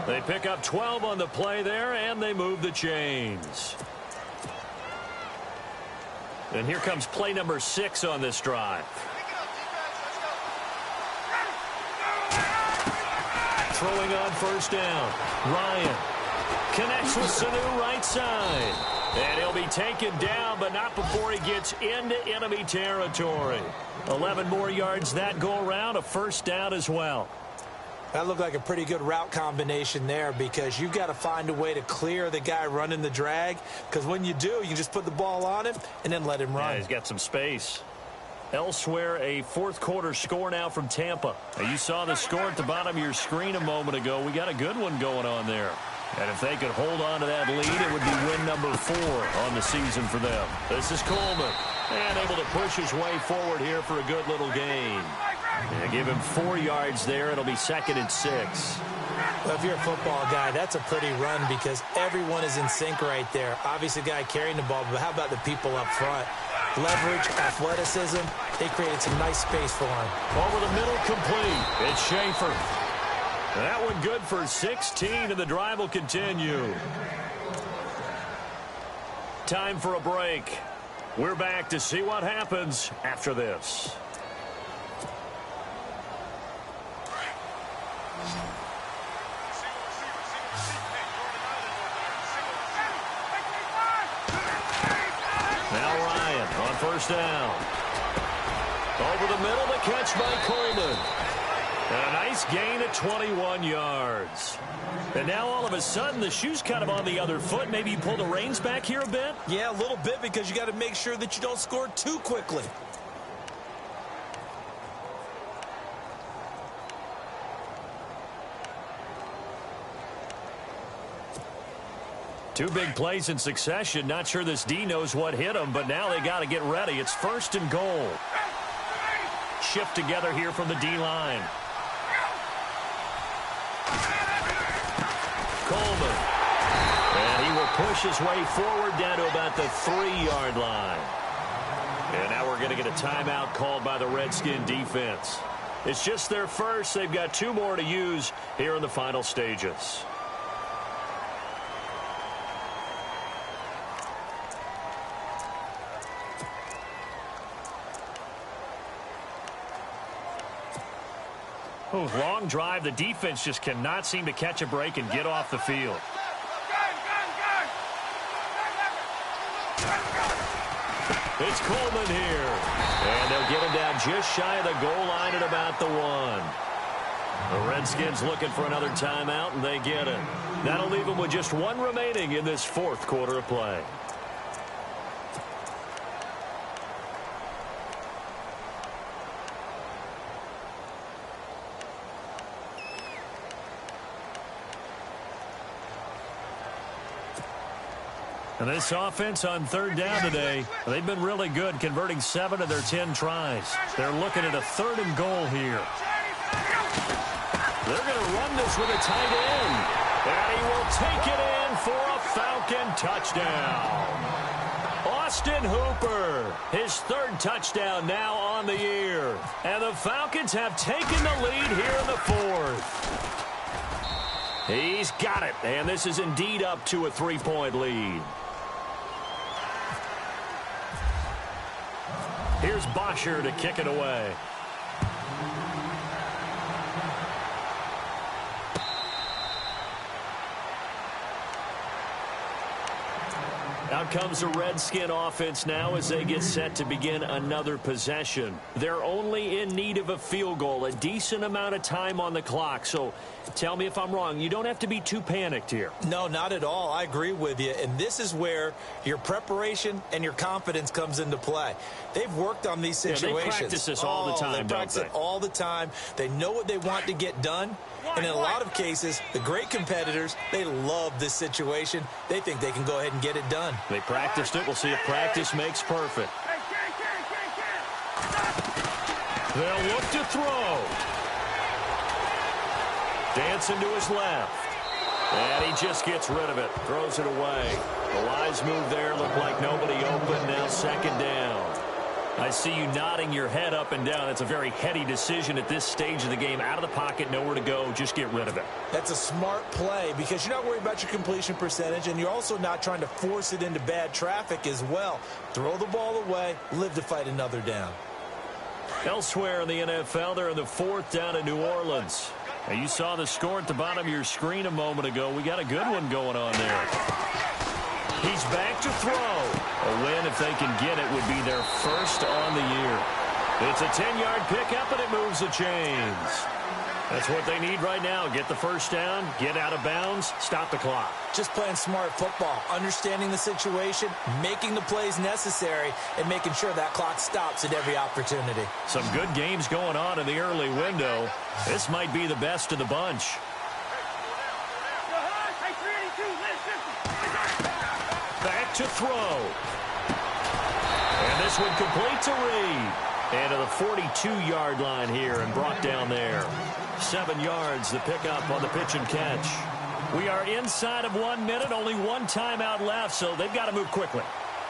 They pick up 12 on the play there, and they move the chains. And here comes play number 6 on this drive. Throwing on first down. Ryan connects with Sanu right side. And he'll be taken down, but not before he gets into enemy territory. 11 more yards that go around, a first down as well. That looked like a pretty good route combination there because you've got to find a way to clear the guy running the drag, because when you do, you just put the ball on him and then let him run. Yeah, he's got some space. Elsewhere, a fourth quarter score now from Tampa. Now, you saw the score at the bottom of your screen a moment ago. We got a good one going on there. And if they could hold on to that lead, it would be win number 4 on the season for them. This is Coleman. And able to push his way forward here for a good little gain. Yeah, give him 4 yards there. It'll be 2nd and 6. Well, if you're a football guy, that's a pretty run because everyone is in sync right there. Obviously, the guy carrying the ball, but how about the people up front? Leverage, athleticism, they created some nice space for him. Over the middle, complete. It's Schaefer. That one good for 16, and the drive will continue. Time for a break. We're back to see what happens after this. Now Ryan on first down. Over the middle, the catch by Coleman. And a nice gain at 21 yards. And now all of a sudden the shoe's kind of on the other foot. Maybe you pull the reins back here a bit? Yeah, a little bit because you got to make sure that you don't score too quickly. Two big plays in succession. Not sure this D knows what hit him, but now they got to get ready. It's 1st and goal. Shift together here from the D-line. Coleman. And he will push his way forward down to about the 3-yard line. And now we're going to get a timeout called by the Redskin defense. It's just their first. They've got 2 more to use here in the final stages. Oh, long drive. The defense just cannot seem to catch a break and get off the field. It's Coleman here. And they'll get him down just shy of the goal line at about the 1. The Redskins looking for another timeout, and they get it. That'll leave them with just 1 remaining in this 4th quarter of play. And this offense on 3rd down today, they've been really good, converting 7 of their 10 tries. They're looking at a 3rd and goal here. They're going to run this with a tight end. And he will take it in for a Falcon touchdown. Austin Hooper, his 3rd touchdown now on the year. And the Falcons have taken the lead here in the 4th. He's got it, and this is indeed up to a 3-point lead. Here's Bosher to kick it away. Out comes the Redskin offense now as they get set to begin another possession. They're only in need of a field goal, a decent amount of time on the clock. So tell me if I'm wrong. You don't have to be too panicked here. No, not at all. I agree with you. And this is where your preparation and your confidence comes into play. They've worked on these situations. Yeah, they practice this all the time, They practice it all the time. They know what they want to get done. And in a lot of cases, the great competitors, they love this situation. They think they can go ahead and get it done. They practiced it. We'll see if practice makes perfect. They'll look to throw. Dancing to his left. And he just gets rid of it. Throws it away. The wise move there. Looked like nobody open. Now 2nd down. I see you nodding your head up and down. It's a very heady decision at this stage of the game. Out of the pocket, nowhere to go. Just get rid of it. That's a smart play because you're not worried about your completion percentage, and you're also not trying to force it into bad traffic as well. Throw the ball away, live to fight another down. Elsewhere in the NFL, they're in the 4th down in New Orleans. Now, you saw the score at the bottom of your screen a moment ago. We got a good one going on there. He's back to throw. A win, if they can get it, would be their 1st on the year. It's a 10-yard pickup, and it moves the chains. That's what they need right now. Get the first down, get out of bounds, stop the clock. Just playing smart football, understanding the situation, making the plays necessary, and making sure that clock stops at every opportunity. Some good games going on in the early window. This might be the best of the bunch. Back to throw. And this one complete to Reed. And to the 42-yard line here and brought down there. 7 yards, the pickup on the pitch and catch. We are inside of 1 minute, only one timeout left, so they've got to move quickly.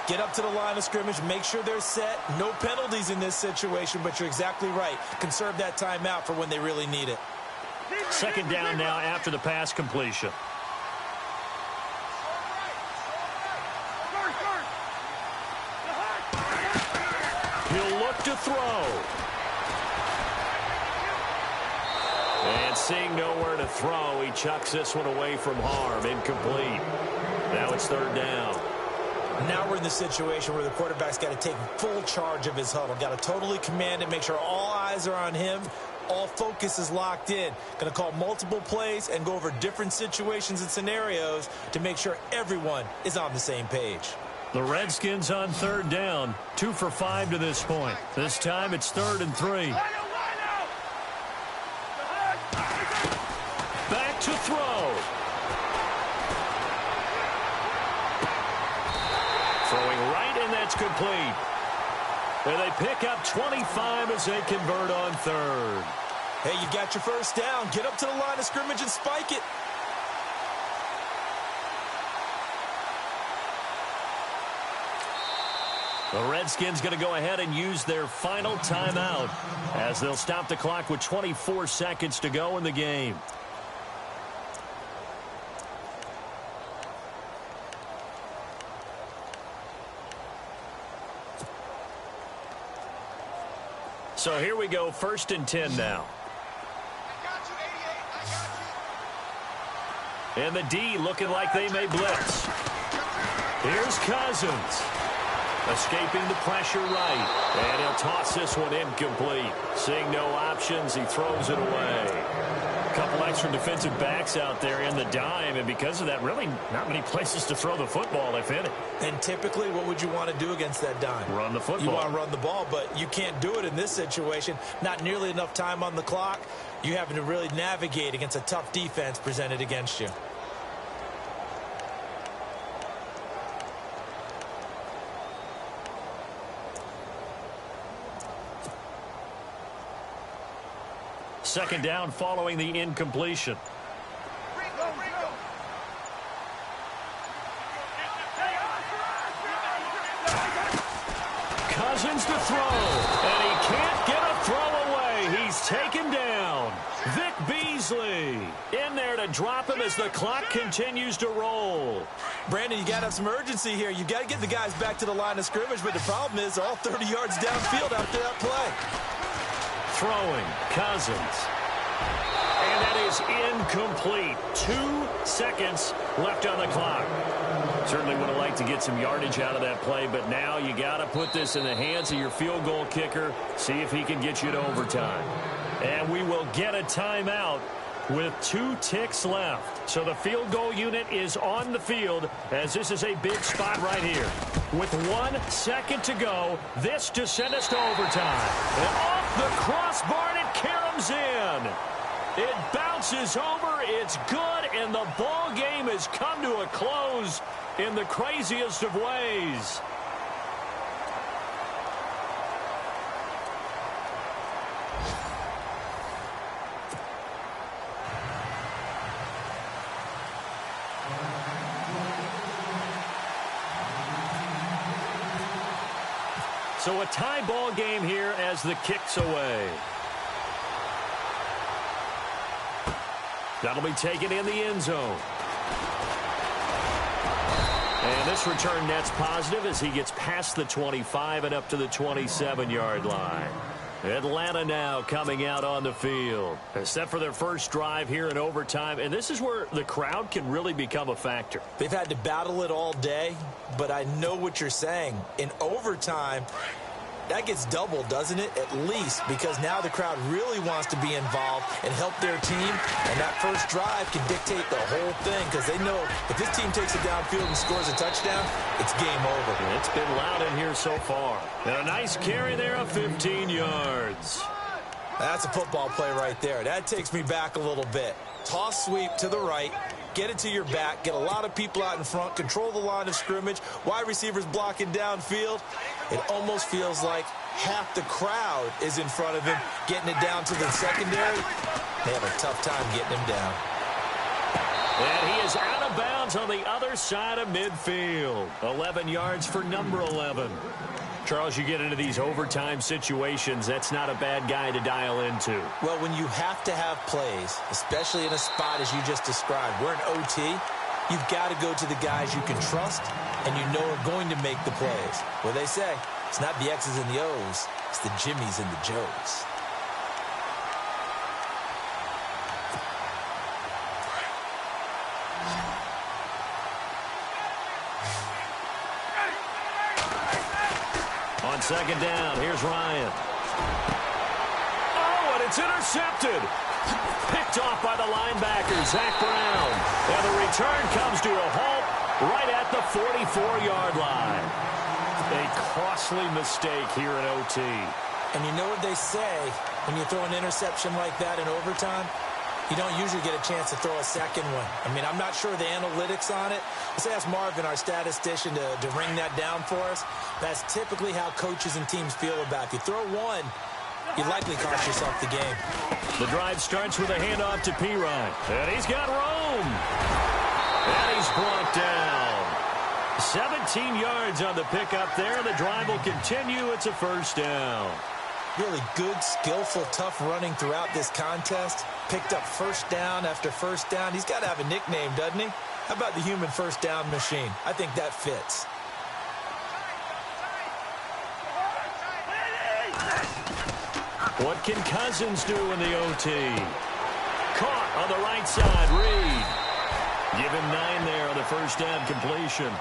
Get up to the line of scrimmage, make sure they're set. No penalties in this situation, but you're exactly right. Conserve that timeout for when they really need it. Second down now after the pass completion. He'll look to throw. And seeing nowhere to throw, he chucks this one away from harm. Incomplete. Now it's third down. Now we're in the situation where the quarterback's got to take full charge of his huddle. Got to totally command it, make sure all eyes are on him. All focus is locked in. Going to call multiple plays and go over different situations and scenarios to make sure everyone is on the same page. The Redskins on third down. 2 for 5 to this point. This time it's 3rd and 3. Back to throw. Throwing right, and that's complete. And they pick up 25 as they convert on third. Hey, you got your first down. Get up to the line of scrimmage and spike it. The Redskins going to go ahead and use their final timeout as they'll stop the clock with 24 seconds to go in the game. So here we go, 1st and 10 now. And the D looking like they may blitz. Here's Cousins. Escaping the pressure right. And he'll toss this one incomplete. Seeing no options, he throws it away. A couple extra defensive backs out there in the dime, and because of that, really not many places to throw the football, if any. And typically, what would you want to do against that dime? Run the football. You want to run the ball, but you can't do it in this situation. Not nearly enough time on the clock. You having to really navigate against a tough defense presented against you. Second down following the incompletion. Cousins to throw, and he can't get a throw away. He's taken down. Vic Beasley in there to drop him as the clock continues to roll. Brandon, you got to have some urgency here. You got to get the guys back to the line of scrimmage, but the problem is all 30 yards downfield after that play. Throwing, Cousins. And that is incomplete. 2 seconds left on the clock. Certainly would have liked to get some yardage out of that play, but now you got to put this in the hands of your field goal kicker. See if he can get you to overtime. And we will get a timeout with 2 ticks left. So the field goal unit is on the field as this is a big spot right here. With 1 second to go, this to send us to overtime. And off the crossbar, and it caroms in. It bounces over, it's good, and the ball game has come to a close in the craziest of ways. So a tie ball game here as the kick's away. That'll be taken in the end zone. And this return net's positive as he gets past the 25 and up to the 27-yard line. Atlanta now coming out on the field. Set for their first drive here in overtime. And this is where the crowd can really become a factor. They've had to battle it all day, but I know what you're saying. In overtime, that gets doubled, doesn't it? At least, because now the crowd really wants to be involved and help their team, and that first drive can dictate the whole thing because they know if this team takes it downfield and scores a touchdown, it's game over. It's been loud in here so far. And a nice carry there of 15 yards. That's a football play right there. That takes me back a little bit. Toss sweep to the right. Get it to your back. Get a lot of people out in front. Control the line of scrimmage. Wide receivers blocking downfield. It almost feels like half the crowd is in front of him, getting it down to the secondary. They have a tough time getting him down. And he is out of bounds on the other side of midfield. 11 yards for number 11. Charles, you get into these overtime situations, that's not a bad guy to dial into. Well, when you have to have plays, especially in a spot as you just described, we're in OT, you've got to go to the guys you can trust and you know are going to make the plays. Well, they say it's not the X's and the O's, it's the Jimmies and the Joes. On second down, here's Ryan. Oh, and it's intercepted. Picked off by the linebacker, Zach Brown. And the return comes to a halt right at the 44-yard line. A costly mistake here in OT. And you know what they say when you throw an interception like that in overtime? You don't usually get a chance to throw a second one. I mean, I'm not sure the analytics on it. Let's ask Marvin, our statistician, to ring that down for us. That's typically how coaches and teams feel about it. If you throw one, you likely cost yourself the game. The drive starts with a handoff to Pirine. And he's got Rome. And he's brought down. 17 yards on the pickup there. The drive will continue. It's a first down. Really good, skillful, tough running throughout this contest. Picked up first down after first down. He's got to have a nickname, doesn't he? How about the human first down machine? I think that fits. What can Cousins do in the OT? Caught on the right side, Reed. Give him 9 there on the first down completion.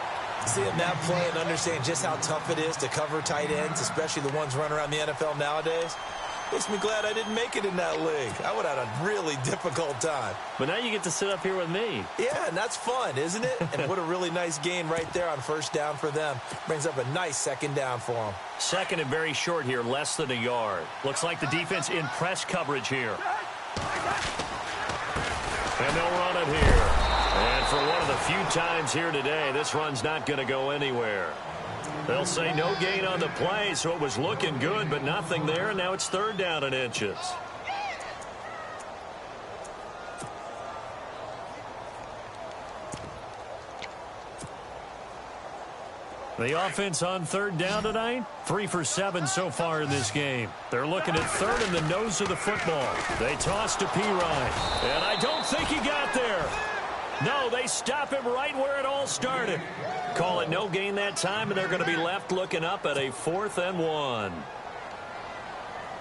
Seeing that play and understand just how tough it is to cover tight ends, especially the ones running around the NFL nowadays, makes me glad I didn't make it in that league. I would have had a really difficult time. But now you get to sit up here with me. Yeah, and that's fun, isn't it? And what a really nice gain right there on first down for them. Brings up a nice second down for them. Second and very short here, less than a yard. Looks like the defense in press coverage here. And they'll run it here. And for one of the few times here today, this run's not going to go anywhere. They'll say no gain on the play, so it was looking good, but nothing there, and now it's third down and inches. The offense on third down tonight, 3 for 7 so far in this game. They're looking at third in the nose of the football. They toss to Pirine, and I don't think he got there. No, they stop him right where it all started. Call it no gain that time, and they're going to be left looking up at a 4th and 1.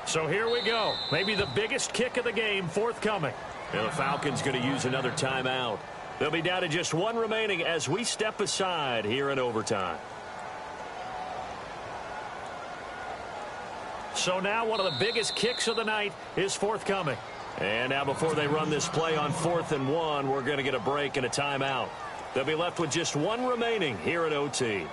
So here we go. Maybe the biggest kick of the game forthcoming. And the Falcons going to use another timeout. They'll be down to just 1 remaining as we step aside here in overtime. So now one of the biggest kicks of the night is forthcoming. And now before they run this play on 4th and 1, we're going to get a break and a timeout. They'll be left with just 1 remaining here at OT.